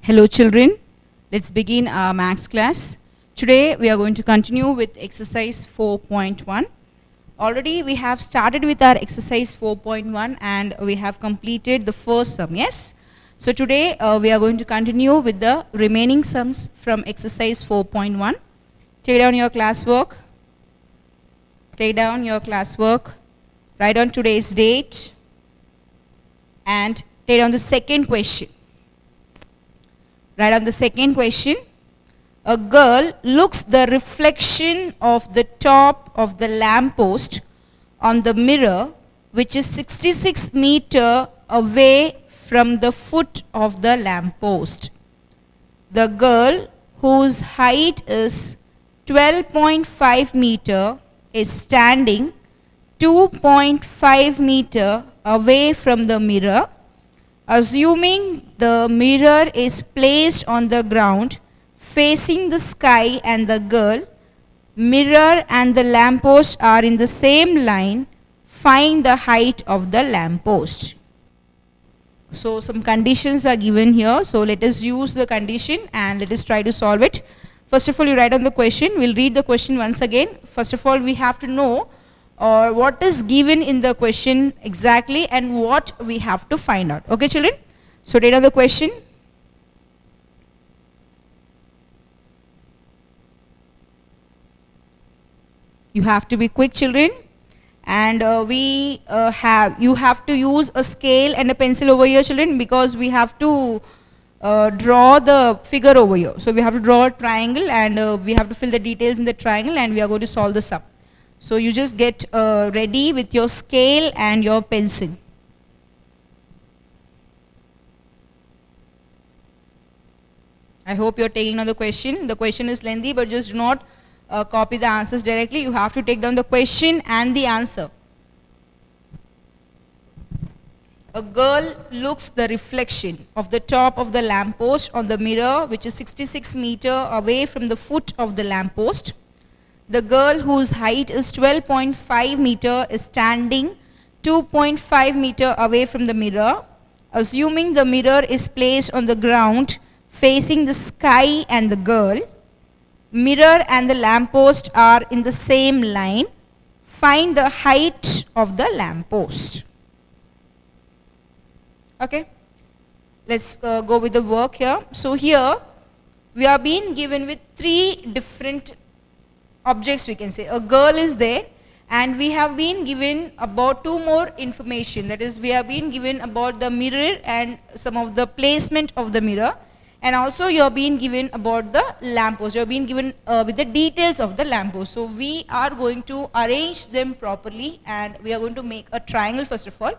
Hello children, let's begin our maths class. Today we are going to continue with exercise 4.1. Already we have started with our exercise 4.1 and we have completed the first sum, yes? So today we are going to continue with the remaining sums from exercise 4.1. Take down your classwork. Take down your classwork. Write down today's date and take down the second question. Write down the second question. A girl looks the reflection of the top of the lamppost on the mirror, which is 66 meters away from the foot of the lamppost. The girl, whose height is 12.5 meters, is standing 2.5 meters away from the mirror. Assuming the mirror is placed on the ground facing the sky and the girl, mirror and the lamppost are in the same line, find the height of the lamppost. So some conditions are given here. So let us use the condition and let us try to solve it. First of all, you write on the question. We'll read the question once again. First of all, we have to know what is given in the question exactly and what we have to find out. Okay children? So take down the question. You have to be quick children, and you have to use a scale and a pencil over here children, because we have to draw the figure over here. So we have to draw a triangle and we have to fill the details in the triangle and we are going to solve the sum. So you just get ready with your scale and your pencil. I hope you're taking on the question. The question is lengthy, but just do not copy the answers directly. You have to take down the question and the answer. A girl looks the reflection of the top of the lamppost on the mirror, which is 66 meters away from the foot of the lamppost. The girl, whose height is 12.5 meters, is standing 2.5 meters away from the mirror. Assuming the mirror is placed on the ground facing the sky and the girl, mirror and the lamppost are in the same line, find the height of the lamppost. Okay, let's go with the work here. So here we are being given with three different objects, we can say. A girl is there and we have been given about two more information. That is, we have been given about the mirror and some of the placement of the mirror, and also you are being given about the lamppost. You are being given with the details of the lamppost. So we are going to arrange them properly and we are going to make a triangle first of all.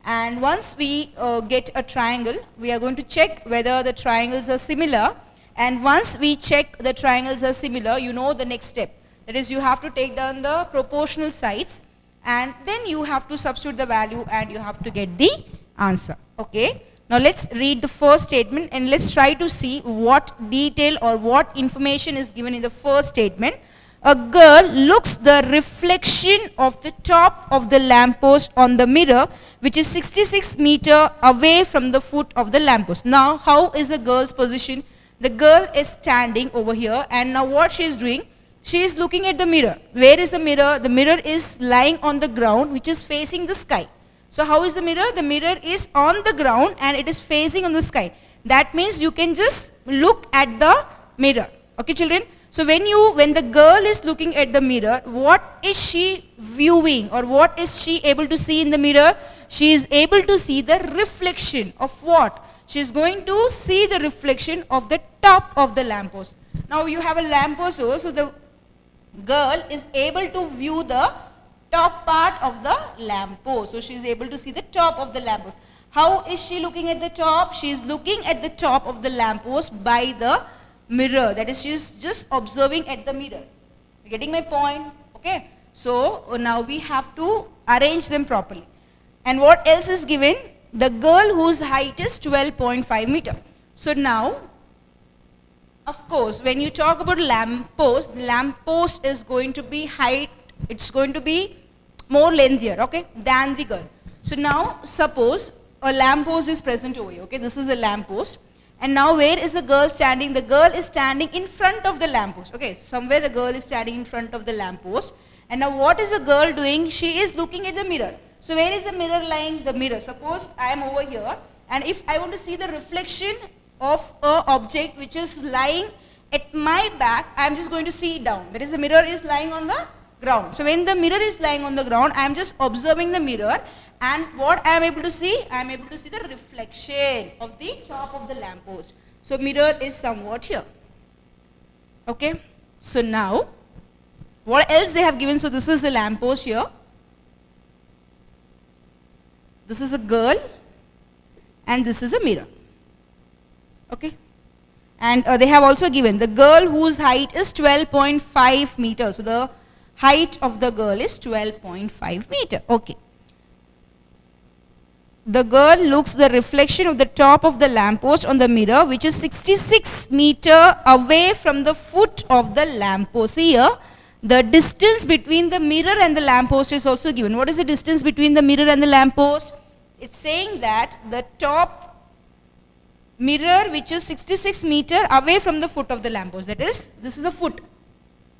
And once we get a triangle, we are going to check whether the triangles are similar. And once we check the triangles are similar, you know the next step. That is, you have to take down the proportional sides and then you have to substitute the value and you have to get the answer. Okay. Now let's read the first statement and let's try to see what detail or what information is given in the first statement. A girl looks the reflection of the top of the lamppost on the mirror, which is 66 meters away from the foot of the lamppost. Now how is the girl's position? The girl is standing over here and now what she is doing? She is looking at the mirror. Where is the mirror? The mirror is lying on the ground, which is facing the sky. So how is the mirror? The mirror is on the ground and it is facing on the sky. That means you can just look at the mirror. Okay children? So when the girl is looking at the mirror, what is she viewing or what is she able to see in the mirror? She is able to see the reflection of what? She is going to see the reflection of the top of the lamppost. Now you have a lamppost over, so the girl is able to view the top part of the lamppost. So she is able to see the top of the lamppost. How is she looking at the top? She is looking at the top of the lamppost by the mirror. That is, she is just observing at the mirror. You getting my point? Okay. So now we have to arrange them properly. And what else is given? The girl whose height is 12.5 meters. So now, of course, when you talk about lamppost is going to be height, it's going to be more lengthier, okay, than the girl. So now suppose a lamppost is present over here, okay, this is a lamppost, And now where is the girl standing? The girl is standing in front of the lamppost. Okay, somewhere the girl is standing in front of the lamppost. And now what is the girl doing? She is looking at the mirror. So where is the mirror lying? The mirror. Suppose I am over here, and if I want to see the reflection of a object which is lying at my back, I am just going to see it down. That is, the mirror is lying on the ground. So when the mirror is lying on the ground, I am just observing the mirror, and what I am able to see? I am able to see the reflection of the top of the lamppost. So mirror is somewhat here. Okay. So now, what else they have given? So this is the lamppost here. This is a girl, and this is a mirror. Okay. And they have also given the girl whose height is 12.5 meters. So the height of the girl is 12.5 meter. Okay. The girl looks the reflection of the top of the lamppost on the mirror, which is 66 meter away from the foot of the lamppost. See here, the distance between the mirror and the lamppost is also given. What is the distance between the mirror and the lamppost? It's saying that the top mirror, which is 66 meter away from the foot of the lamppost. That is, this is the foot.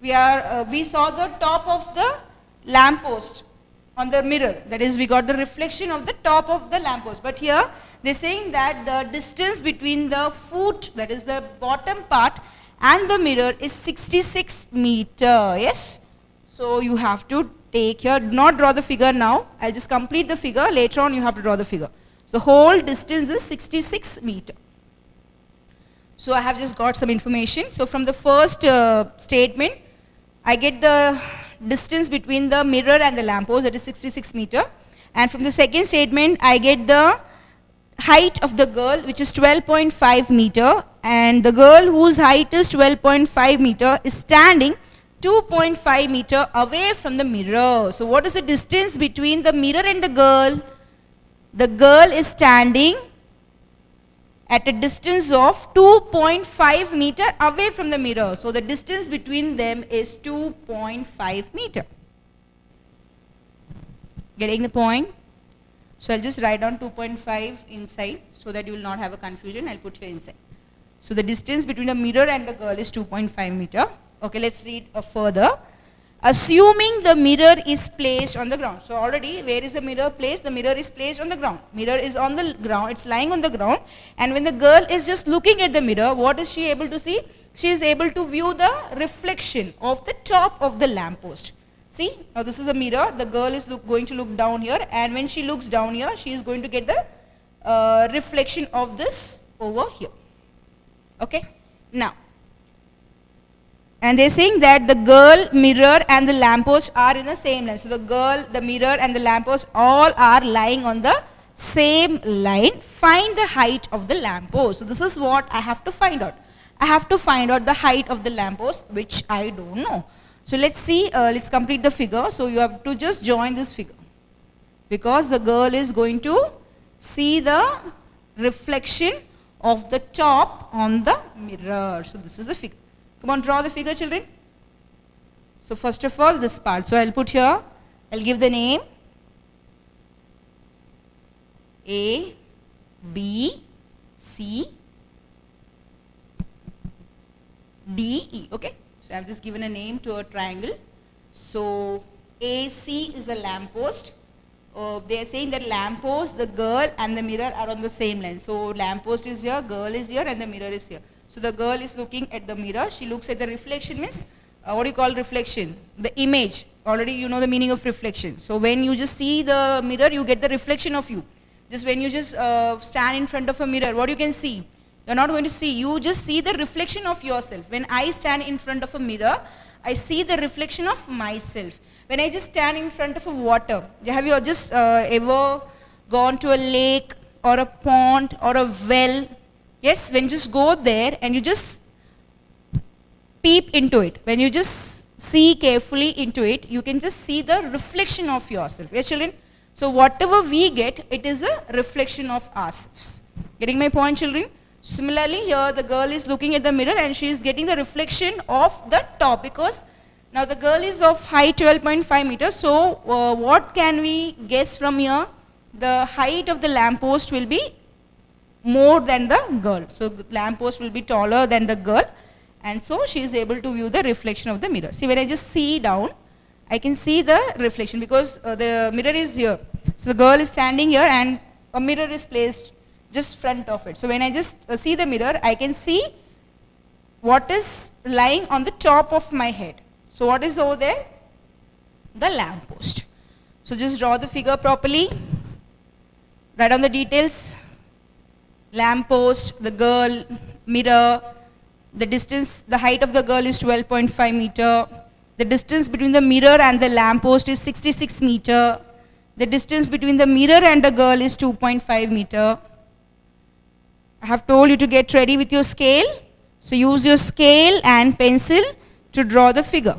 We saw the top of the lamppost on the mirror. That is, we got the reflection of the top of the lamppost. But here they're saying that the distance between the foot, that is the bottom part, and the mirror is 66 meter. Yes. So you have to take here. Do not draw the figure now. I'll just complete the figure. Later on you have to draw the figure. So whole distance is 66 meter. So I have just got some information. So from the first statement, I get the distance between the mirror and the lamppost, that is 66 meter. And from the second statement, I get the height of the girl, which is 12.5 meter. And the girl whose height is 12.5 meter is standing 2.5 meter away from the mirror. So what is the distance between the mirror and the girl? The girl is standing at a distance of 2.5 meter away from the mirror. So the distance between them is 2.5 meter. Getting the point? So I'll just write down 2.5 inside so that you will not have a confusion. I'll put here inside. So the distance between the mirror and the girl is 2.5 meter. Okay, let's read further. Assuming the mirror is placed on the ground. So already, where is the mirror placed? The mirror is placed on the ground. Mirror is on the ground, it's lying on the ground. And when the girl is just looking at the mirror, what is she able to see? She is able to view the reflection of the top of the lamppost. See, now this is a mirror. The girl is going to look down here, and when she looks down here, she is going to get the reflection of this over here. Okay, now. And they're saying that the girl, mirror, and the lamppost are in the same line. So the girl, the mirror, and the lamppost all are lying on the same line. Find the height of the lamppost. So this is what I have to find out. I have to find out the height of the lamppost, which I don't know. So let's see, let's complete the figure. So you have to just join this figure, because the girl is going to see the reflection of the top on the mirror. So this is the figure. Come on, draw the figure, children. So first of all, this part. So I'll put here, I'll give the name A, B, C, D, E. Okay. So I've just given a name to a triangle. So AC is the lamppost. They are saying that lamppost, the girl, and the mirror are on the same line. So lamppost is here, girl is here, and the mirror is here. So the girl is looking at the mirror. She looks at the reflection, means what do you call reflection? The image. Already you know the meaning of reflection. So when you just see the mirror, you get the reflection of you. Just when you just stand in front of a mirror, what you can see? You're not going to see. You just see the reflection of yourself. When I stand in front of a mirror, I see the reflection of myself. When I just stand in front of a water, have you just ever gone to a lake or a pond or a well? Yes, when you just go there and you just peep into it, when you just see carefully into it, you can just see the reflection of yourself. Yes, children? So whatever we get, it is a reflection of ourselves. Getting my point, children? Similarly, here the girl is looking at the mirror and she is getting the reflection of the top, because now the girl is of height 12.5 meters. So what can we guess from here? The height of the lamppost will be more than the girl. So the lamppost will be taller than the girl, and so she is able to view the reflection of the mirror. See, when I just see down, I can see the reflection because the mirror is here. So the girl is standing here and a mirror is placed just front of it. So when I just see the mirror, I can see what is lying on the top of my head. So what is over there? The lamppost. So just draw the figure properly. Write down the details. Lamppost, the girl, mirror, the distance, the height of the girl is 12.5 meter. The distance between the mirror and the lamppost is 66 meter. The distance between the mirror and the girl is 2.5 meter. I have told you to get ready with your scale. So use your scale and pencil to draw the figure.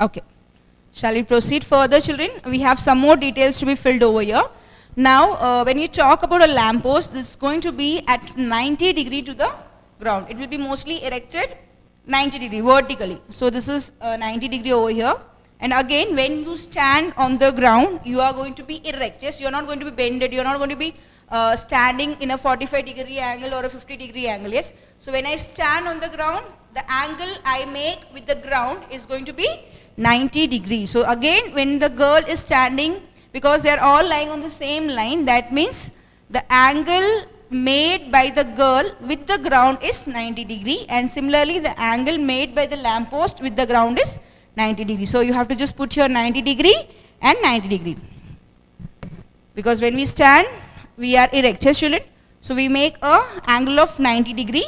Okay. Shall we proceed further, children? We have some more details to be filled over here. Now, when you talk about a lamppost, this is going to be at 90 degree to the ground. It will be mostly erected 90 degree vertically. So this is 90 degree over here. And again, when you stand on the ground, you are going to be erect. Yes, you are not going to be bended. You are not going to be standing in a 45 degree angle or a 50 degree angle. Yes. So when I stand on the ground, the angle I make with the ground is going to be 90 degrees. So again, when the girl is standing, because they are all lying on the same line, that means the angle made by the girl with the ground is 90 degree, and similarly the angle made by the lamppost with the ground is 90 degree. So you have to just put here 90 degree and 90 degree. Because when we stand, we are erect, yes, children. So we make a angle of 90 degree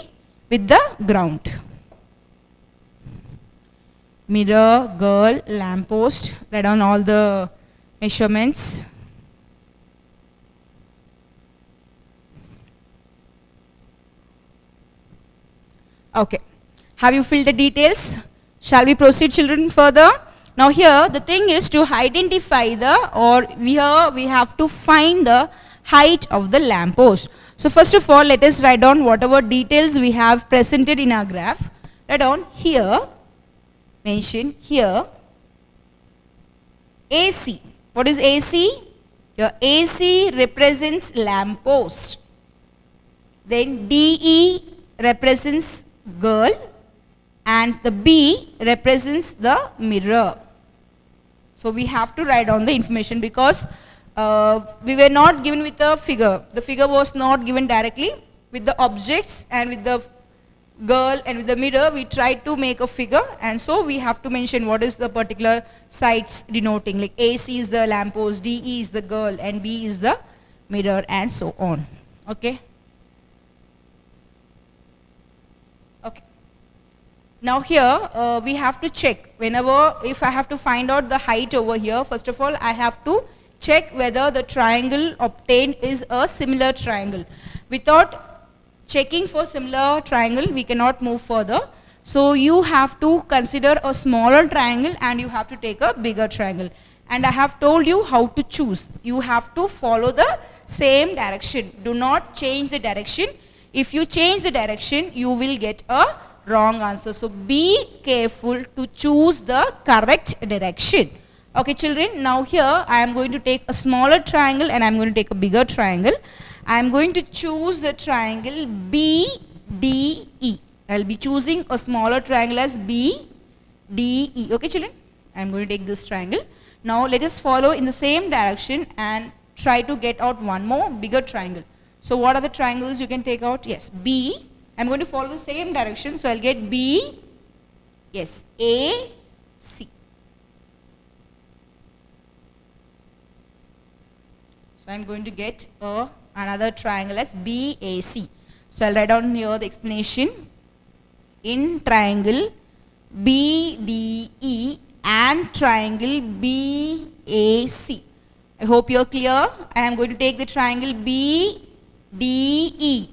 with the ground. Mirror, girl, lamppost, write down all the measurements. Okay. Have you filled the details? Shall we proceed, children, further? Now here the thing is to identify here we have to find the height of the lamppost. So first of all, let us write down whatever details we have presented in our graph. Write down here, mention here, AC. What is AC? Your AC represents lamppost. Then DE represents girl, and the B represents the mirror. So we have to write down the information because we were not given with a figure. The figure was not given directly. With the objects and with the girl and with the mirror, we tried to make a figure, and so we have to mention what is the particular sites denoting, like AC is the lamppost, DE is the girl, and B is the mirror, and so on. Okay. Okay. Now here we have to check whenever, if I have to find out the height over here, first of all I have to check whether the triangle obtained is a similar triangle. Without checking for similar triangle, we cannot move further. So you have to consider a smaller triangle and you have to take a bigger triangle. And I have told you how to choose. You have to follow the same direction. Do not change the direction. If you change the direction, you will get a wrong answer. So be careful to choose the correct direction. Okay, children, now here I am going to take a smaller triangle and I am going to take a bigger triangle. I am going to choose the triangle BDE. I will be choosing a smaller triangle as BDE. Okay, children? I am going to take this triangle. Now let us follow in the same direction and try to get out one more bigger triangle. So what are the triangles you can take out? Yes, B. I am going to follow the same direction. So I will get B, yes, A, C. So I am going to get another triangle as BAC. So I will write down here the explanation. In triangle BDE and triangle BAC. I hope you are clear. I am going to take the triangle BDE.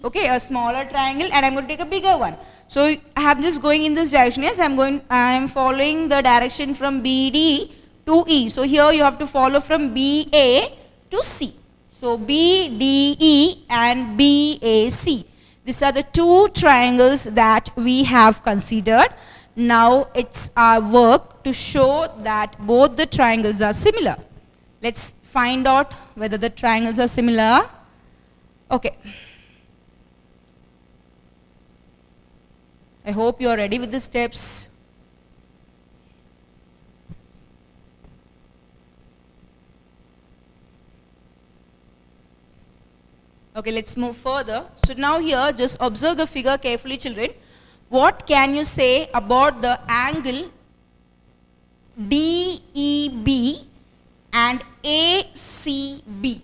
Okay, a smaller triangle, and I am going to take a bigger one. So I am just going in this direction. Yes, I am following the direction from BD to E. So here you have to follow from BA to C. So BDE and BAC. These are the two triangles that we have considered. Now it's our work to show that both the triangles are similar. Let's find out whether the triangles are similar. Okay. I hope you are ready with the steps. Okay, let's move further. So now here, just observe the figure carefully, children. What can you say about the angle DEB and ACB?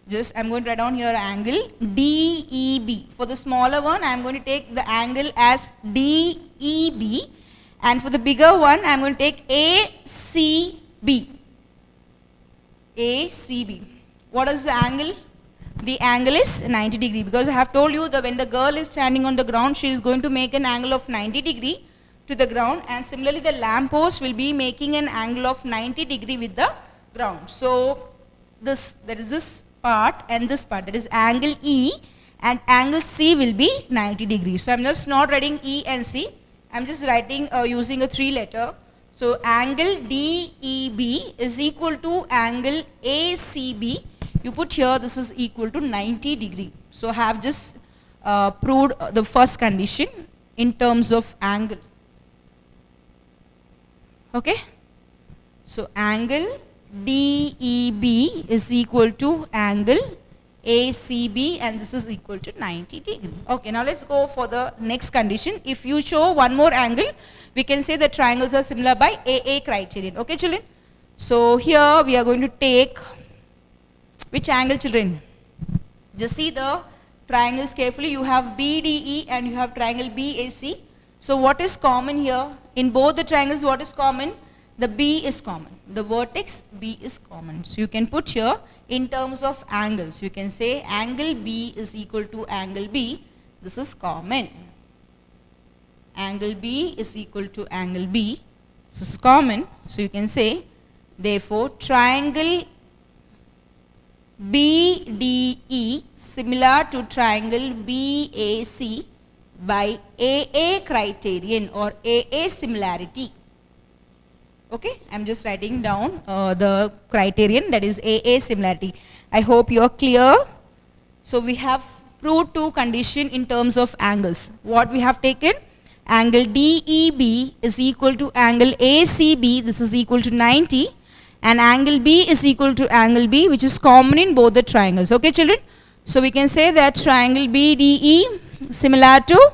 Just, I'm going to write down here angle DEB. For the smaller one, I'm going to take the angle as DEB. And for the bigger one, I'm going to take ACB. ACB. What is the angle? The angle is 90 degree, because I have told you that when the girl is standing on the ground, she is going to make an angle of 90 degree to the ground, and similarly the lamp post will be making an angle of 90 degree with the ground. So this, that is this part and this part, that is angle E, and angle C will be 90 degrees. So I'm just not writing E and C, I'm just writing using a 3-letter. So angle DEB is equal to angle ACB. You put here, this is equal to 90 degree. So I have just proved the first condition in terms of angle. Okay. So angle DEB is equal to angle ACB, and this is equal to 90 degree. Okay, now let's go for the next condition. If you show one more angle, we can say the triangles are similar by AA criterion. Okay, children. So here we are going to take which angle, children? Just see the triangles carefully. You have BDE and you have triangle BAC. So what is common here? In both the triangles, what is common? The B is common. The vertex B is common. So you can put here in terms of angles. You can say angle B is equal to angle B. This is common. Angle B is equal to angle B. This is common. So you can say, therefore, triangle BDE similar to triangle BAC by AA criterion or AA similarity. Okay, I'm just writing down the criterion, that is AA similarity. I hope you are clear. So we have proved two conditions in terms of angles. What we have taken? Angle DEB is equal to angle ACB, this is equal to 90. And angle B is equal to angle B, which is common in both the triangles. Okay, children? So we can say that triangle BDE similar to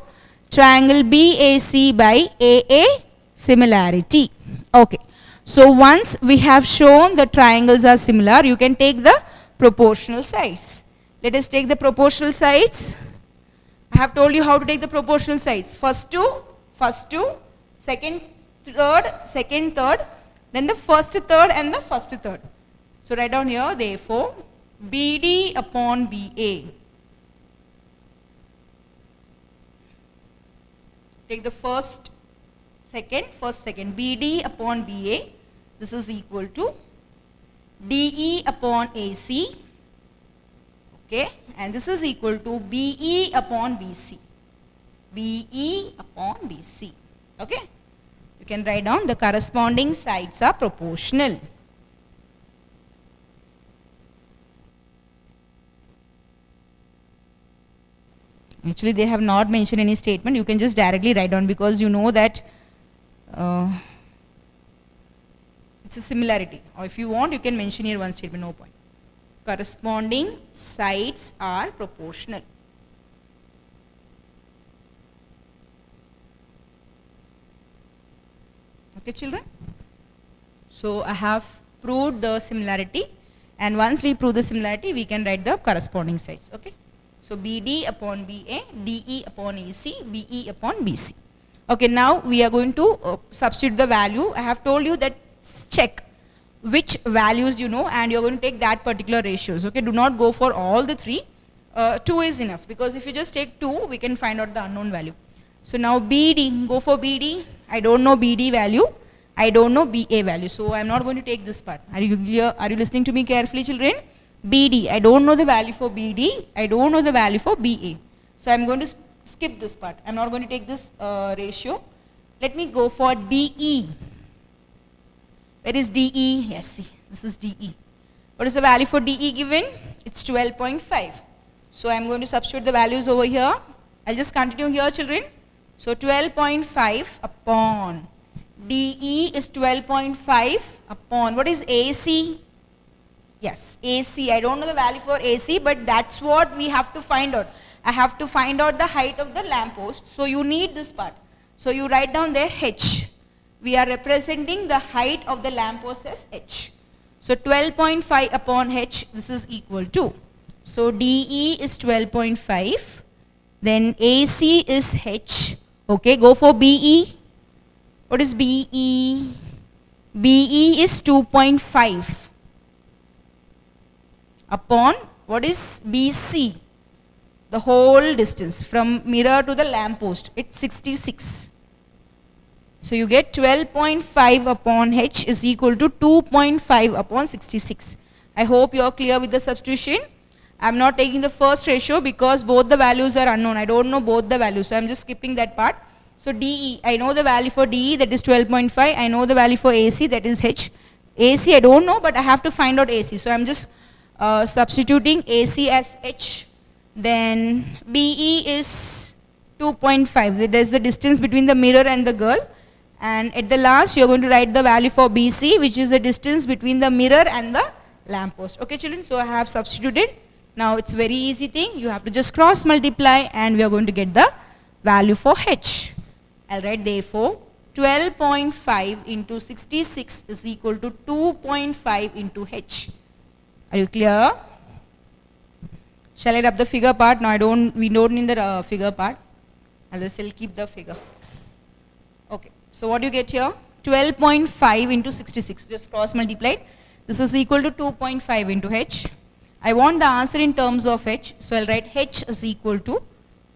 triangle BAC by AA similarity. Okay. So once we have shown the triangles are similar, you can take the proportional sides. Let us take the proportional sides. I have told you how to take the proportional sides. First two, second, third, then the first third and the first third. So write down here, therefore, BD upon BA. Take the first, second, BD upon BA. This is equal to DE upon AC. Okay, and this is equal to BE upon BC. BE upon BC. Okay. You can write down the corresponding sides are proportional. Actually, they have not mentioned any statement. You can just directly write down, because you know that it's a similarity. Or if you want, you can mention here one statement, no point. Corresponding sides are proportional. Okay, children? So I have proved the similarity, and once we prove the similarity, we can write the corresponding sides. Okay? So BD upon BA, DE upon AC, BE upon BC. Okay, now we are going to substitute the value. I have told you that check which values you know, and you are going to take that particular ratios. Okay, do not go for all the three. 2 is enough, because if you just take 2, we can find out the unknown value. So now BD, go for BD. I don't know BD value. I don't know BA value. So I am not going to take this part. Are you listening to me carefully, children? BD, I don't know the value for BD, I don't know the value for BA. So I'm going to skip this part. I'm not going to take this ratio. Let me go for DE. Where is DE? Yes, see, this is DE. What is the value for DE given? It's 12.5. So I'm going to substitute the values over here. I'll just continue here, children. So 12.5 upon DE is 12.5 upon, what is AC? Yes, AC. I don't know the value for AC, but that's what we have to find out. I have to find out the height of the lamppost. So you need this part. So you write down there H. We are representing the height of the lamppost as H. So 12.5 upon H, this is equal to. So DE is 12.5. Then AC is H. Okay, go for BE. What is BE? BE is 2.5 upon, what is BC? The whole distance from mirror to the lamppost. It's 66. So you get 12.5 upon H is equal to 2.5 upon 66. I hope you are clear with the substitution. I am not taking the first ratio because both the values are unknown. I don't know both the values. So I am just skipping that part. So DE, I know the value for DE, that is 12.5. I know the value for AC, that is H. AC I don't know, but I have to find out AC. So I am just substituting AC as H. Then BE is 2.5. That is the distance between the mirror and the girl. And at the last, you are going to write the value for BC, which is the distance between the mirror and the lamppost. Okay, children? So I have substituted. Now it's very easy thing. You have to just cross multiply and we are going to get the value for H. I'll write therefore 12.5 into 66 is equal to 2.5 into H. Are you clear? Shall I rub the figure part? No, we don't need the figure part. I'll just still keep the figure. Okay. So what do you get here? 12.5 into 66. Just cross multiplied. This is equal to 2.5 into H. I want the answer in terms of H. So I'll write H is equal to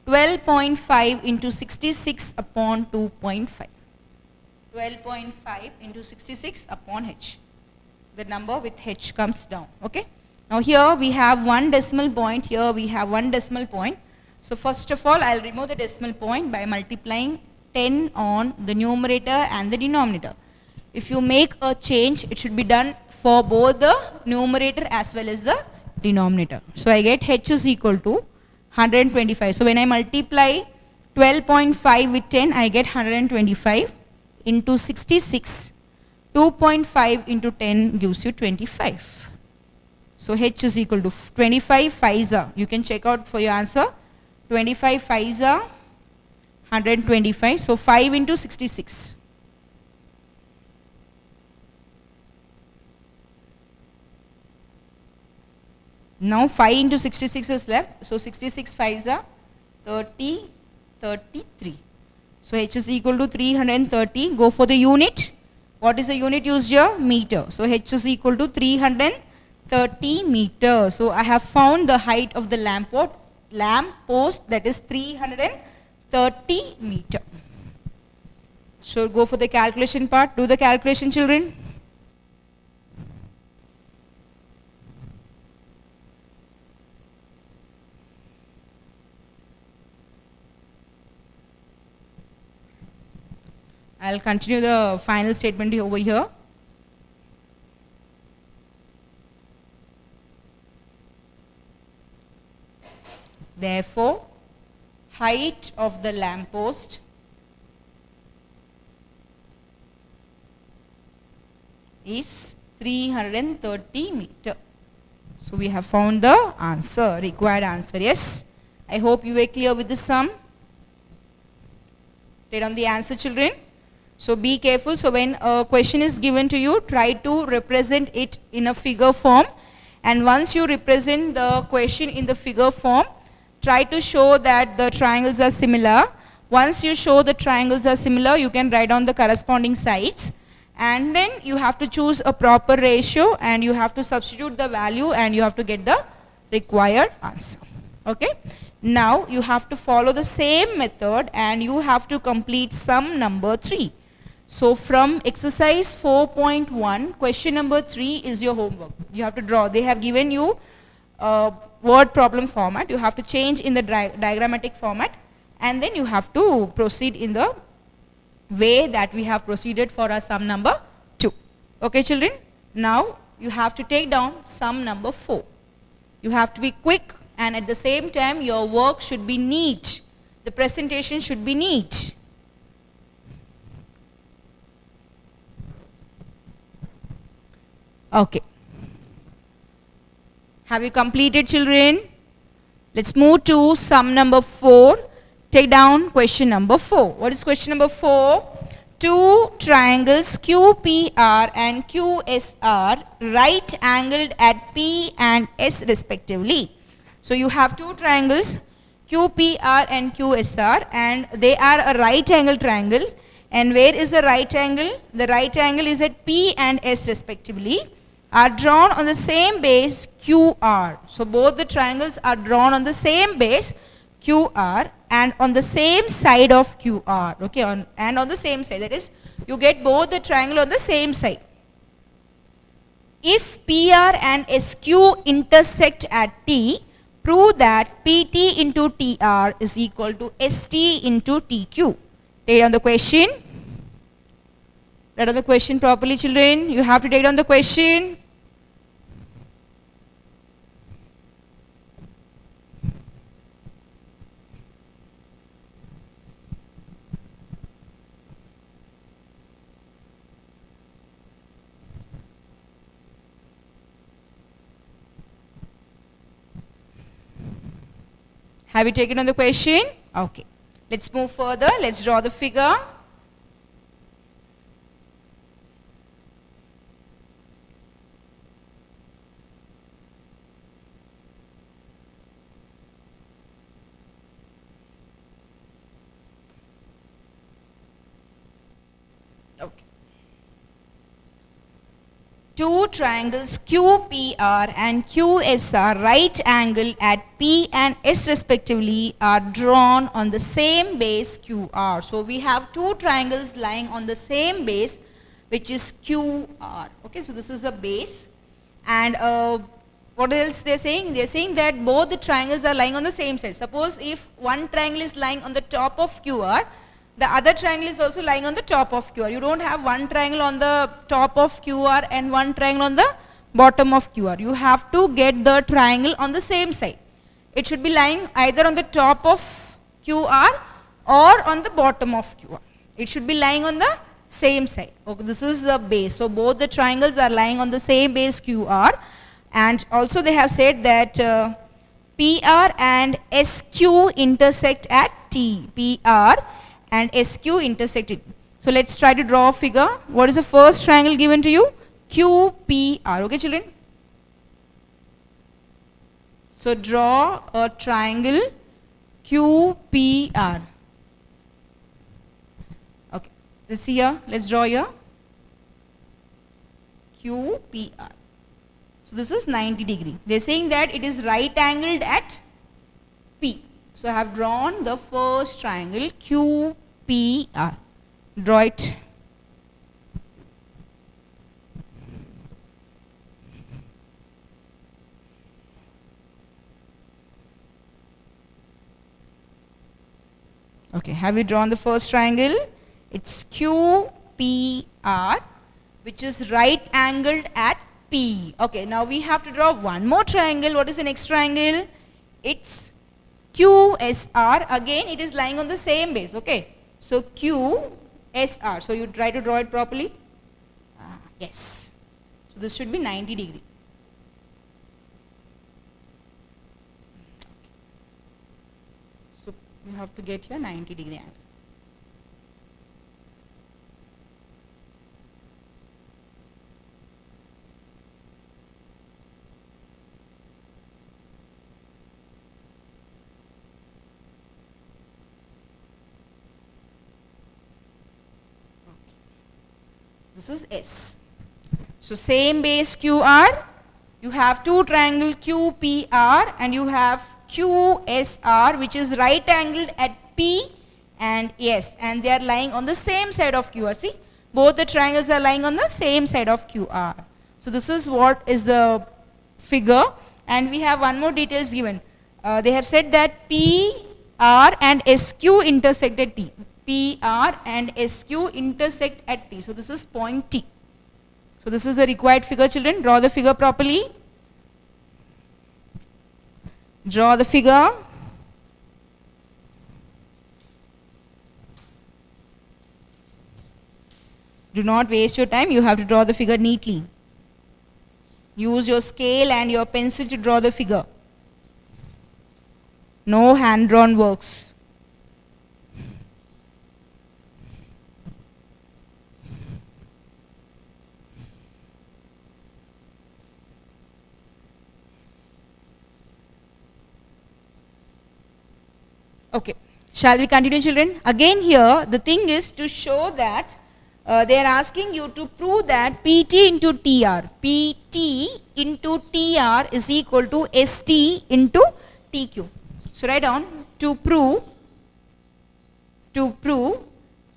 12.5 into 66 upon 2.5. 12.5 into 66 upon H. The number with H comes down. Okay. Now here we have one decimal point. Here we have one decimal point. So first of all, I'll remove the decimal point by multiplying 10 on the numerator and the denominator. If you make a change, it should be done for both the numerator as well as the denominator. So I get H is equal to 125. So when I multiply 12.5 with 10, I get 125 into 66. 2.5 into 10 gives you 25. So H is equal to 25 5s. You can check out for your answer. 25 5s, 125. So 5 into 66. Now 5 into 66 is left. So 66 5s, 30, 33. So H is equal to 330. Go for the unit. What is the unit used here? Meter. So H is equal to 330 meters. So I have found the height of the lamp post, that is 330 meter. So go for the calculation part. Do the calculation, children. I'll continue the final statement over here. Therefore, height of the lamppost is 330 meter. So we have found the answer, required answer. Yes. I hope you were clear with the sum. Write down the answer, children. So be careful. So when a question is given to you, try to represent it in a figure form. And once you represent the question in the figure form, try to show that the triangles are similar. Once you show the triangles are similar, you can write down the corresponding sides. And then you have to choose a proper ratio and you have to substitute the value and you have to get the required answer. Okay. Now you have to follow the same method and you have to complete sum number 3. So from exercise 4.1, question number 3 is your homework. You have to draw. They have given you word problem format. You have to change in the diagrammatic format, and then you have to proceed in the way that we have proceeded for our sum number 2. Okay children, now you have to take down sum number 4. You have to be quick, and at the same time your work should be neat. The presentation should be neat. Okay. Have you completed children? Let's move to sum number 4. Take down question number 4. What is question number 4? Two triangles QPR and QSR right angled at P and S respectively. So you have two triangles QPR and QSR, and they are a right angle triangle. And where is the right angle? The right angle is at P and S respectively, are drawn on the same base QR. So both the triangles are drawn on the same base QR and on the same side of QR. Okay, and on the same side, that is, you get both the triangle on the same side. If PR and SQ intersect at T, prove that PT into TR is equal to ST into TQ. Take down the question. Write down the question properly children. You have to take down the question. Have you taken on the question? Okay. Let's move further. Let's draw the figure. Okay. Two triangles QPR and QSR right angle at P and S respectively are drawn on the same base QR. So we have two triangles lying on the same base, which is QR. Okay, so this is the base. And what else they're saying? They're saying that both the triangles are lying on the same side. Suppose if one triangle is lying on the top of QR, the other triangle is also lying on the top of QR. You don't have one triangle on the top of QR and one triangle on the bottom of QR. You have to get the triangle on the same side. It should be lying either on the top of QR or on the bottom of QR. It should be lying on the same side. Okay, this is the base. So both the triangles are lying on the same base QR. And also they have said that PR and SQ intersect at T. PR and SQ intersected. So let's try to draw a figure. What is the first triangle given to you? QPR. Okay children? So draw a triangle QPR. Okay. Let's see here. Let's draw here. QPR. So this is 90 degree. They're saying that it is right angled at P. So I have drawn the first triangle QPR. Draw it. Okay, have you drawn the first triangle? It's QPR, which is right angled at P. Okay, now we have to draw one more triangle. What is the next triangle? It's QSR. Again, it is lying on the same base. Okay, so QSR. So you try to draw it properly. Yes. So this should be 90 degree. So you have to get your 90 degree angle. This is S. So same base QR, you have two triangle QPR and you have QSR, which is right angled at P and S, and they are lying on the same side of QR. See, both the triangles are lying on the same side of QR. So this is what is the figure, and we have one more details given. They have said that P, R and SQ intersect at T. P, R and SQ intersect at T. So this is point T. So this is the required figure, children. Draw the figure properly. Draw the figure. Do not waste your time. You have to draw the figure neatly. Use your scale and your pencil to draw the figure. No hand-drawn works. Okay. Shall we continue, children? Again here, the thing is to show that they are asking you to prove that PT into TR. PT into TR is equal to ST into TQ. So write down to prove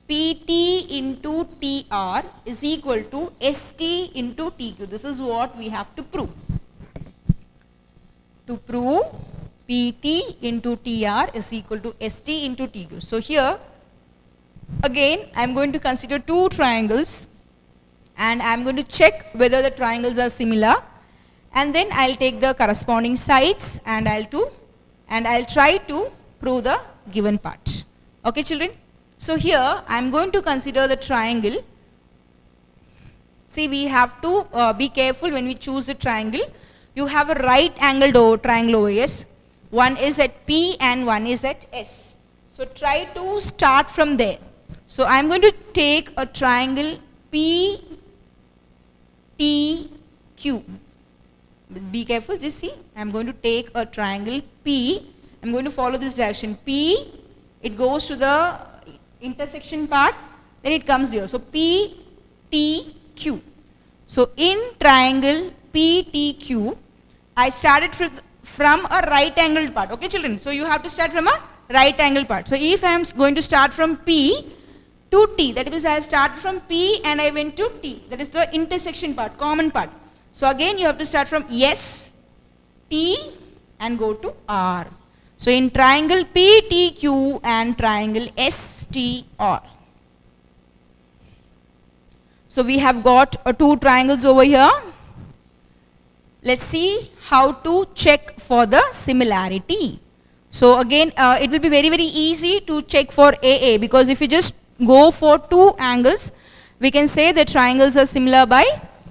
PT into TR is equal to ST into TQ. This is what we have to prove. To prove PT into TR is equal to ST into TQ. So here again I am going to consider two triangles and I am going to check whether the triangles are similar, and then I will take the corresponding sides and I'll try to prove the given part. Okay, children? So here I am going to consider the triangle. See, we have to be careful when we choose the triangle. You have a right angled triangle over, yes. One is at P and one is at S. So try to start from there. So I am going to take a triangle PTQ. Be careful, just see. I am going to take a triangle P. I am going to follow this direction. P, it goes to the intersection part, then it comes here. So PTQ. So in triangle PTQ, I started from a right angled part. Okay, children? So you have to start from a right angled part. So if I am going to start from P to T, that means I started from P and I went to T. That is the intersection part, common part. So again you have to start from S, T and go to R. So in triangle PTQ and triangle STR. So we have got two triangles over here. Let's see how to check for the similarity. So again it will be very easy to check for AA, because if you just go for two angles, we can say the triangles are similar by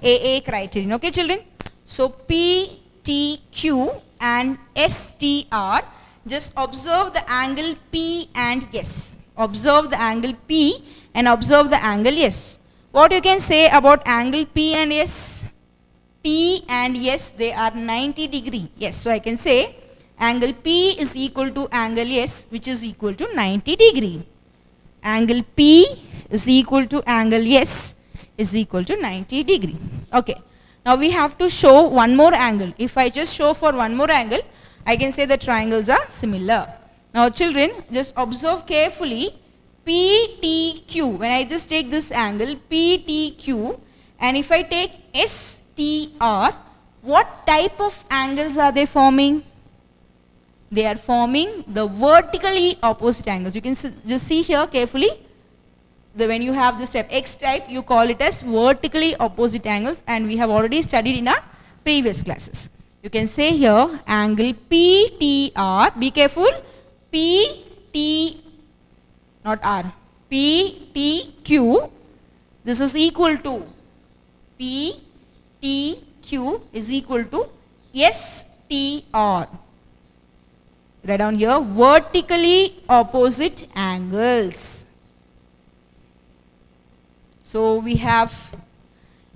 AA criterion. Okay, children? So PTQ and STR, just observe the angle P and S. Observe the angle P and observe the angle S. What you can say about angle P and S? P and S, they are 90 degree. Yes, so I can say angle P is equal to angle S, which is equal to 90 degree. Angle P is equal to angle S is equal to 90 degree. Okay. Now we have to show one more angle. If I just show for one more angle, I can say the triangles are similar. Now children, just observe carefully PTQ. When I just take this angle PTQ, and if I take STR, what type of angles are they forming? They are forming the vertically opposite angles. You can just see here carefully. When you have this type X type, you call it as vertically opposite angles, and we have already studied in our previous classes. You can say here angle PTR, be careful, PT, not R, PTQ, this is equal to PTQ is equal to STR. Write down here vertically opposite angles. So we have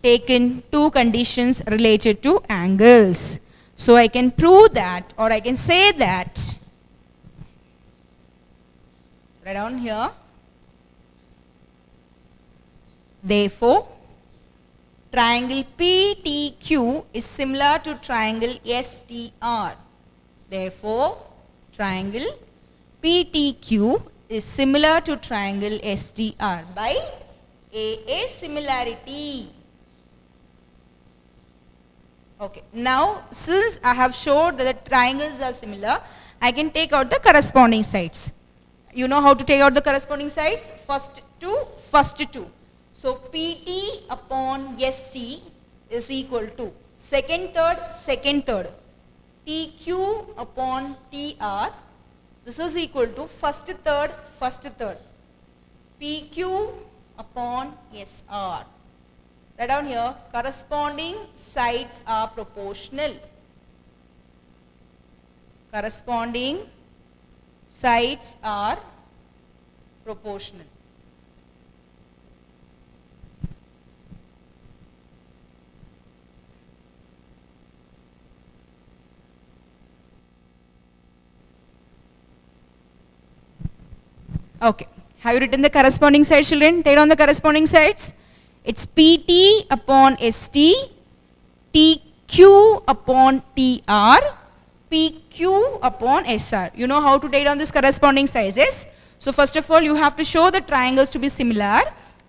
taken two conditions related to angles. So I can prove that, or I can say that, write down here, therefore triangle PTQ is similar to triangle STR. Therefore triangle PTQ is similar to triangle STR by AA similarity. Okay, now since I have showed that the triangles are similar, I can take out the corresponding sides. You know how to take out the corresponding sides? First two. So PT upon ST is equal to second third. TQ upon TR, this is equal to first third. PQ upon SR. Write down here, corresponding sides are proportional. Corresponding sides are proportional. Okay. Have you written the corresponding sides, children? Take down the corresponding sides. It's PT upon ST, TQ upon TR, PQ upon SR. You know how to take down this corresponding sides, yes? So first of all, you have to show the triangles to be similar.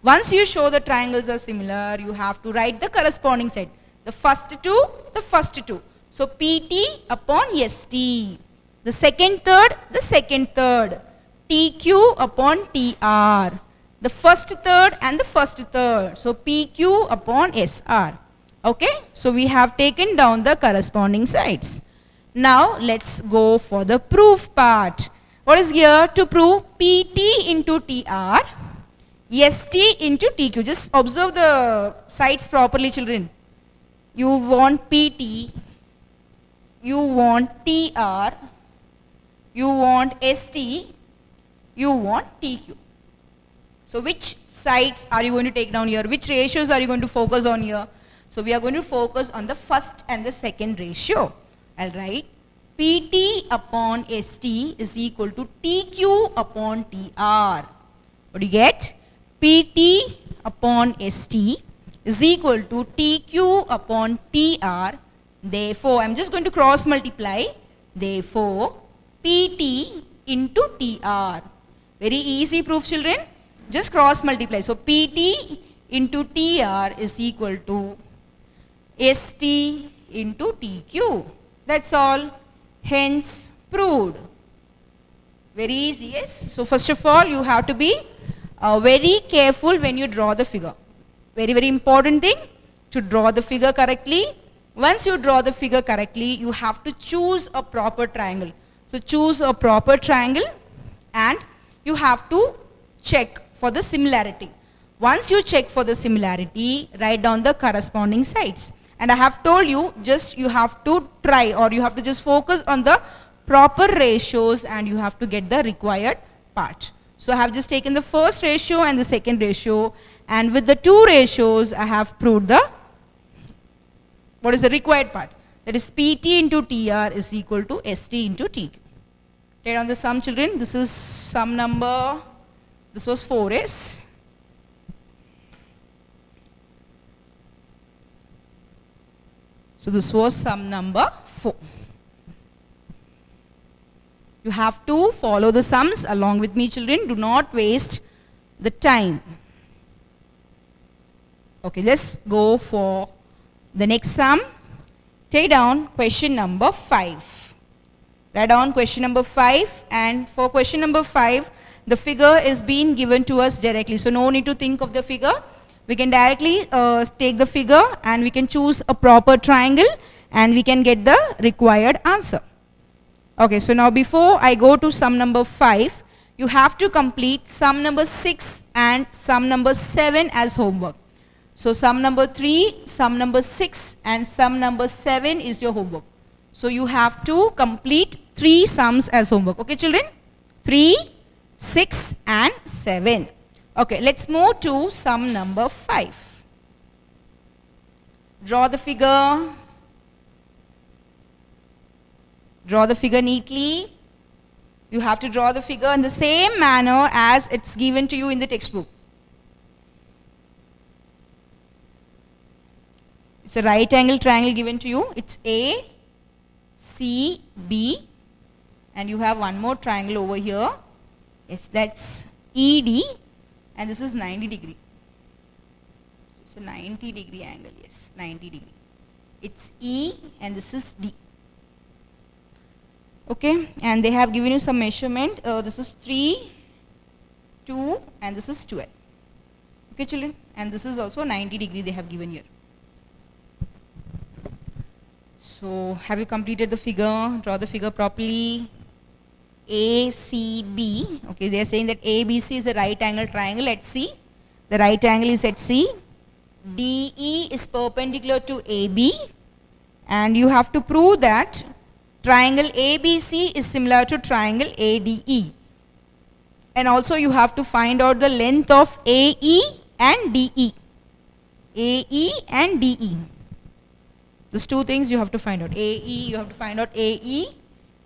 Once you show the triangles are similar, you have to write the corresponding side. The first two. So PT upon ST. The second third. TQ upon TR. The first third and the first third. So PQ upon SR. Okay. So we have taken down the corresponding sides. Now let's go for the proof part. What is here to prove? PT into TR, ST into TQ. Just observe the sides properly, children. You want PT, you want TR, you want ST, you want TQ. So which sides are you going to take down here? Which ratios are you going to focus on here? So we are going to focus on the first and the second ratio. I'll write PT upon ST is equal to TQ upon TR. What do you get? PT upon ST is equal to TQ upon TR. Therefore, I'm just going to cross multiply. Therefore, PT into TR. Very easy proof, children. Just cross multiply. So PT into TR is equal to ST into TQ. That's all. Hence proved. Very easy, yes. So first of all, you have to be very careful when you draw the figure. Very, very important thing to draw the figure correctly. Once you draw the figure correctly, you have to choose a proper triangle. So choose a proper triangle and you have to check for the similarity. Once you check for the similarity, write down the corresponding sides. And I have told you, just you have to try or you have to just focus on the proper ratios and you have to get the required part. So I have just taken the first ratio and the second ratio, and with the two ratios I have proved the what is the required part. That is PT into TR is equal to ST into TQ. Take down the sum, children. This is sum number, this was 4s. So this was sum number 4. You have to follow the sums along with me, children. Do not waste the time. Okay, let's go for the next sum. Take down question number 5. Write down question number 5, and for question number 5, the figure is being given to us directly. So no need to think of the figure. We can directly take the figure and we can choose a proper triangle and we can get the required answer. Okay, so now before I go to sum number 5, you have to complete sum number 6 and sum number 7 as homework. So sum number 3, sum number 6 and sum number 7 is your homework. So you have to complete 3 sums as homework. Okay, children? 3, 6 and 7. Okay, let's move to sum number 5. Draw the figure. Draw the figure neatly. You have to draw the figure in the same manner as it's given to you in the textbook. It's a right angle triangle given to you. It's A, C, B, and you have one more triangle over here. Yes, that's ED. And this is 90 degree. So 90 degree angle, yes, 90 degree. It's E and this is D. Okay, and they have given you some measurement. This is 3, 2 and this is 12. Okay children, and this is also 90 degree they have given here. So have you completed the figure? Draw the figure properly. ACB, okay, they are saying that ABC is a right angle triangle. Let's see. The right angle is at C. DE is perpendicular to AB, and you have to prove that triangle ABC is similar to triangle ADE. And also you have to find out the length of AE and DE. AE and DE. These two things you have to find out. AE, you have to find out AE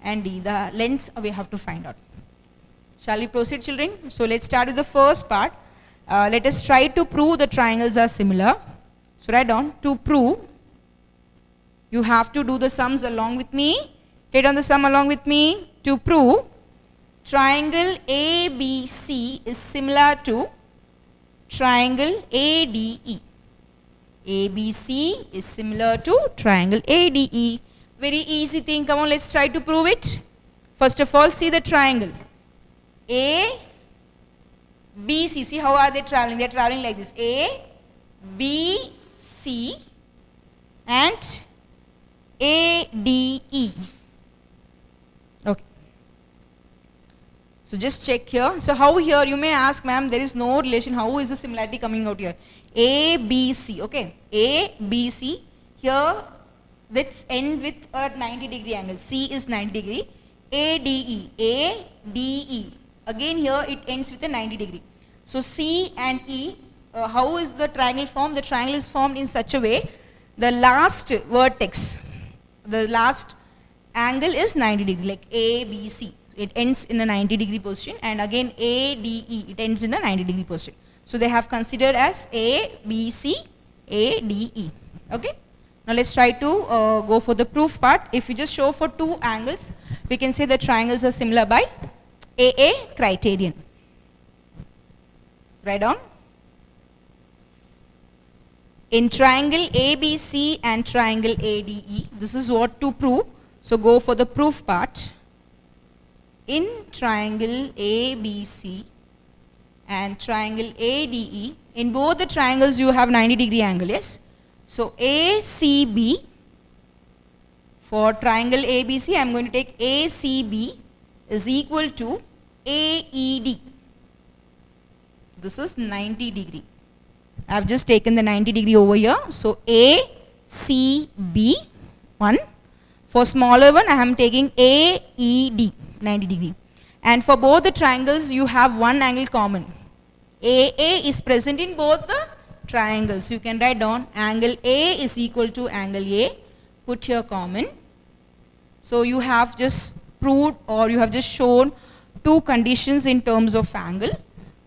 and D. The lengths we have to find out. Shall we proceed, children? So let's start with the first part. Let us try to prove the triangles are similar. So write down, to prove, you have to do the sums along with me. Write down the sum along with me. To prove, triangle ABC is similar to triangle ADE. ABC is similar to triangle ADE. Very easy thing. Come on, let's try to prove it. First of all, see the triangle. A, B, C. See how are they traveling? They are traveling like this. A, B, C and A, D, E. Okay. So just check here. So how here you may ask, ma'am, there is no relation. How is the similarity coming out here? A, B, C. Okay. A, B, C. Here let's end with a 90 degree angle. C is 90 degree. A, D, E. A, D, E. Again here it ends with a 90 degree. So C and E, how is the triangle formed? The triangle is formed in such a way, the last vertex, the last angle is 90 degree, like A, B, C. It ends in a 90 degree position, and again A, D, E, it ends in a 90 degree position. So they have considered as A, B, C, A, D, E. Okay. Now let's try to go for the proof part. If you just show for two angles, we can say the triangles are similar by AA criterion. Write down. In triangle ABC and triangle ADE, this is what to prove. So go for the proof part. In triangle ABC and triangle ADE, in both the triangles you have 90 degree angle, yes? So ACB, for triangle ABC, I am going to take ACB is equal to AED. This is 90 degree. I have just taken the 90 degree over here. So ACB, one. For smaller one, I am taking AED, 90 degree. And for both the triangles, you have one angle common. AA is present in both the triangles. You can write down angle A is equal to angle A. Put here common. So you have just proved, or you have just shown two conditions in terms of angle.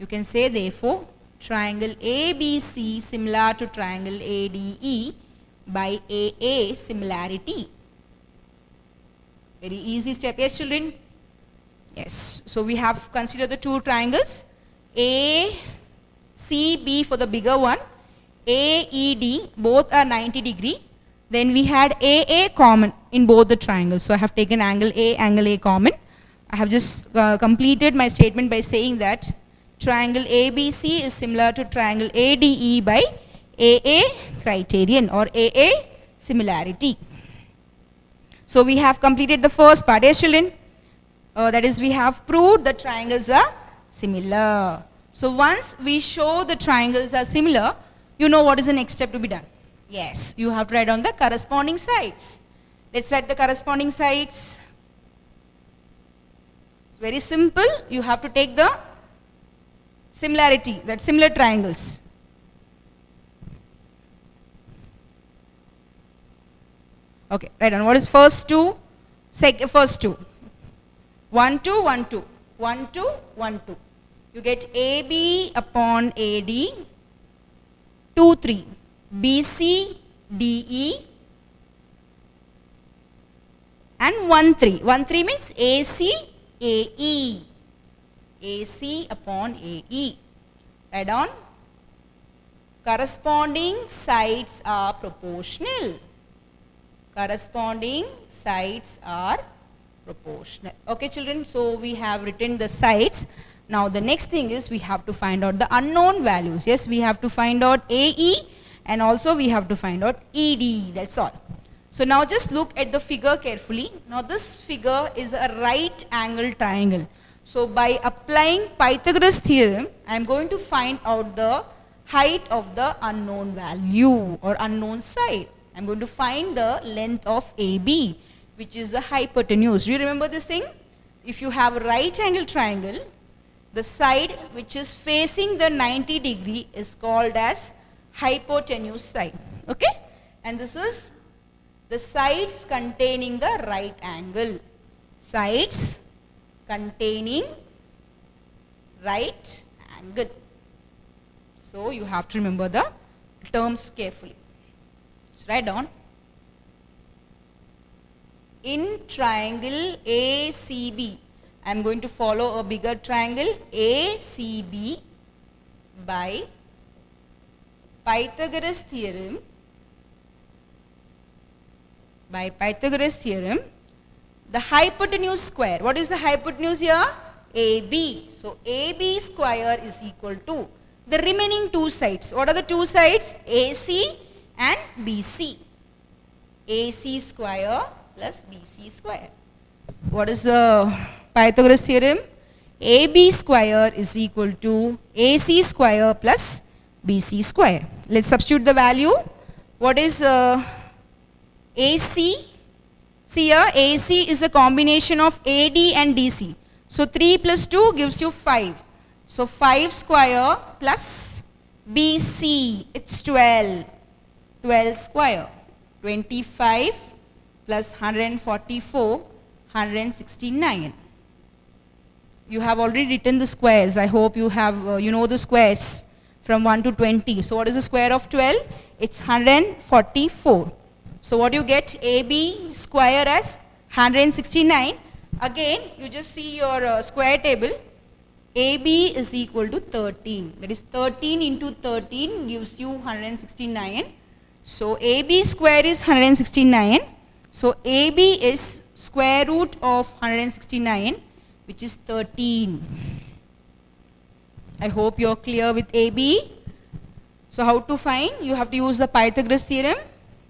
You can say therefore triangle ABC similar to triangle ADE by AA similarity. Very easy step, yes children? Yes. So we have considered the two triangles. ACB for the bigger one, AED, both are 90 degree. Then we had AA common in both the triangles. So I have taken angle A common. I have just completed my statement by saying that triangle ABC is similar to triangle ADE by AA criterion or AA similarity. So we have completed the first part, yes children? That is, we have proved the triangles are similar. So once we show the triangles are similar, you know what is the next step to be done? Yes, you have to write down the corresponding sides. Let's write the corresponding sides. Very simple. You have to take the similarity, that similar triangles. Okay, write down what is first two, first two. 1, 2, 1, 2. 1, 2, 1, 2. You get AB upon AD. 2, 3. BC, DE. And 1, 3. 1, 3 means AC, AE. AC upon AE. Write down. Corresponding sides are proportional. corresponding sides are proportional. Okay children, so we have written the sides. Now the next thing is we have to find out the unknown values. Yes, we have to find out AE and also we have to find out ED, that's all. So now just look at the figure carefully. Now this figure is a right angle triangle. So by applying Pythagoras theorem, I am going to find out the height of the unknown value or unknown side. I am going to find the length of AB, which is the hypotenuse. Do you remember this thing? If you have a right angle triangle, the side which is facing the 90 degree is called as hypotenuse side. Okay? And this is the sides containing the right angle. Sides containing right angle. So you have to remember the terms carefully. So write down. In triangle ACB, I am going to follow a bigger triangle ACB by Pythagoras theorem. By Pythagoras theorem, the hypotenuse square. What is the hypotenuse here? AB. So AB square is equal to the remaining two sides. What are the two sides? AC and BC. AC square plus BC square. What is the Pythagoras theorem? AB square is equal to AC square plus BC square. Let's substitute the value. What is AC? See here, AC is a combination of AD and DC. So 3 plus 2 gives you 5. So 5 square plus BC, it's 12. 12 square. 25 plus 144, 169. You have already written the squares. I hope you have, you know the squares from 1 to 20. So what is the square of 12? It's 144. So what you get? AB square as 169. Again, you just see your square table. AB is equal to 13. That is 13 into 13 gives you 169. So AB square is 169. So AB is square root of 169, which is 13. I hope you are clear with AB. So how to find? You have to use the Pythagoras theorem.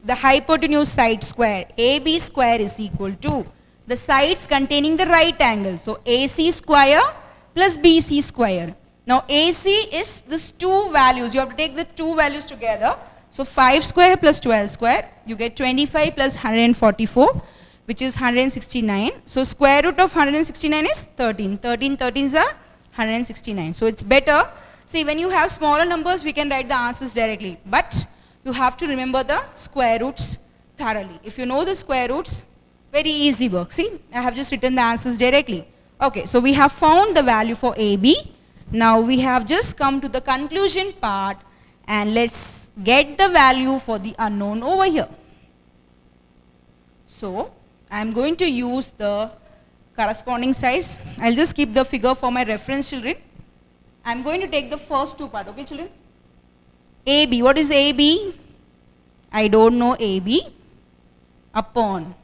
The hypotenuse side square, AB square is equal to the sides containing the right angle. So AC square plus BC square. Now AC is these two values. You have to take the two values together. So 5 square plus 12 square, you get 25 plus 144, which is 169. So square root of 169 is 13. 13 13s are 169. So it's better. See, when you have smaller numbers, we can write the answers directly. But you have to remember the square roots thoroughly. If you know the square roots, very easy work. See, I have just written the answers directly. Okay, so we have found the value for AB. Now we have just come to the conclusion part and let's get the value for the unknown over here. So I am going to use the corresponding size. I'll just keep the figure for my reference, children. I am going to take the first two part, okay children? AB, what is AB? I don't know AB. Upon.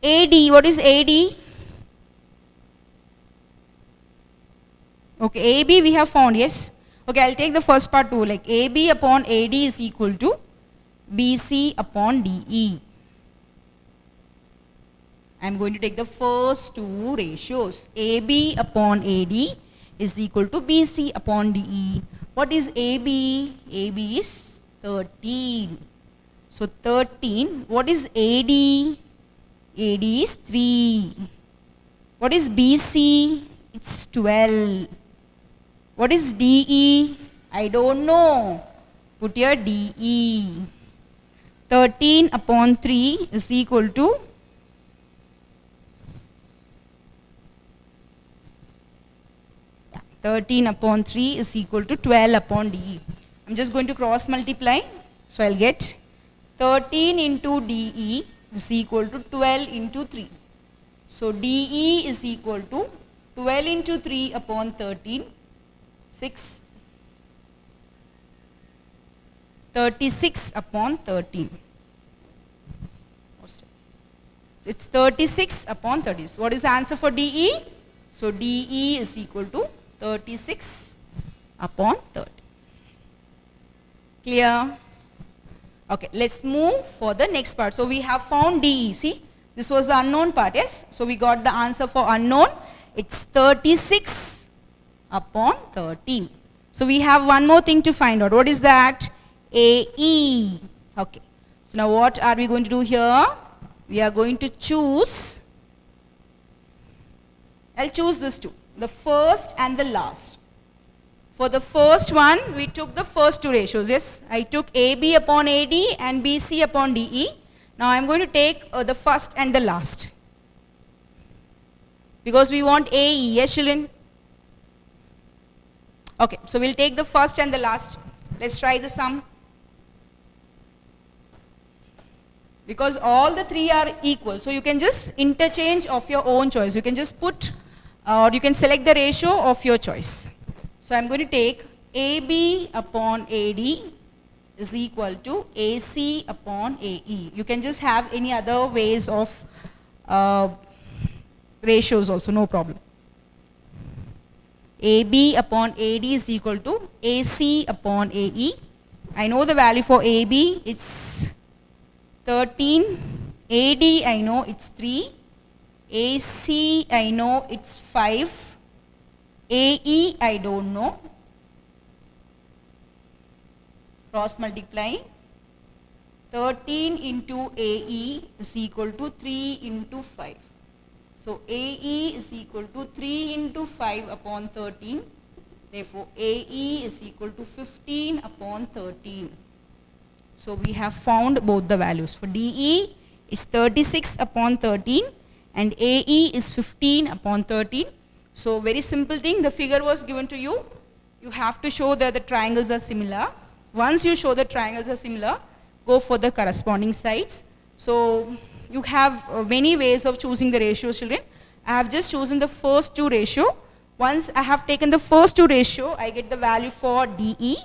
AD, what is AD? Okay, AB we have found, yes. Okay, I'll take the first part too, like AB upon AD is equal to BC upon DE. I'm going to take the first two ratios. AB upon AD is equal to BC upon DE. What is AB? AB is 13. So 13. What is AD? AD is 3. What is BC? It's 12. What is DE? I don't know. Put here DE. 13 upon 3 is equal to 13 upon 3 is equal to 12 upon DE. I'm just going to cross multiply. So I'll get 13 into DE is equal to 12 into 3. So DE is equal to 12 into 3 upon 13, 6, 36 upon 13. So it's 36 upon 30. So what is the answer for DE? So DE is equal to 36 upon 30. Clear? Okay, let's move for the next part. So we have found DE. See, this was the unknown part, yes? So we got the answer for unknown. It's 36 upon 13. So we have one more thing to find out. What is that? AE. Okay. So now what are we going to do here? We are going to choose, I'll choose this two, the first and the last. For the first one, we took the first two ratios, yes. I took AB upon AD and BC upon DE. Now I'm going to take the first and the last. Because we want AE, yes children? Okay, so we'll take the first and the last. Let's try the sum. Because all the three are equal, so you can just interchange of your own choice. You can just put, or you can select the ratio of your choice. So I'm going to take AB upon AD is equal to AC upon AE. You can just have any other ways of ratios also, no problem. AB upon AD is equal to AC upon AE. I know the value for AB, it's 13. AD I know it's 3. AC I know it's 5. AE I don't know. Cross multiply. 13 into AE is equal to 3 into 5. So AE is equal to 3 into 5 upon 13. Therefore AE is equal to 15 upon 13. So we have found both the values. For DE is 36 upon 13 and AE is 15 upon 13. So very simple thing, the figure was given to you. You have to show that the triangles are similar. Once you show the triangles are similar, go for the corresponding sides. So you have many ways of choosing the ratios, children. I have just chosen the first two ratio. Once I have taken the first two ratio, I get the value for DE.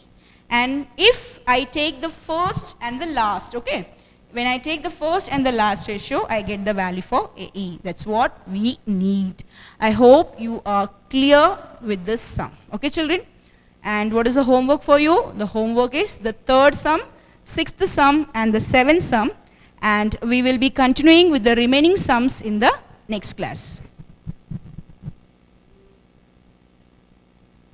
And if I take the first and the last, okay, when I take the first and the last ratio, I get the value for AE. That's what we need. I hope you are clear with this sum. Okay, children? And what is the homework for you? The homework is the third sum, sixth sum, and the seventh sum. And we will be continuing with the remaining sums in the next class.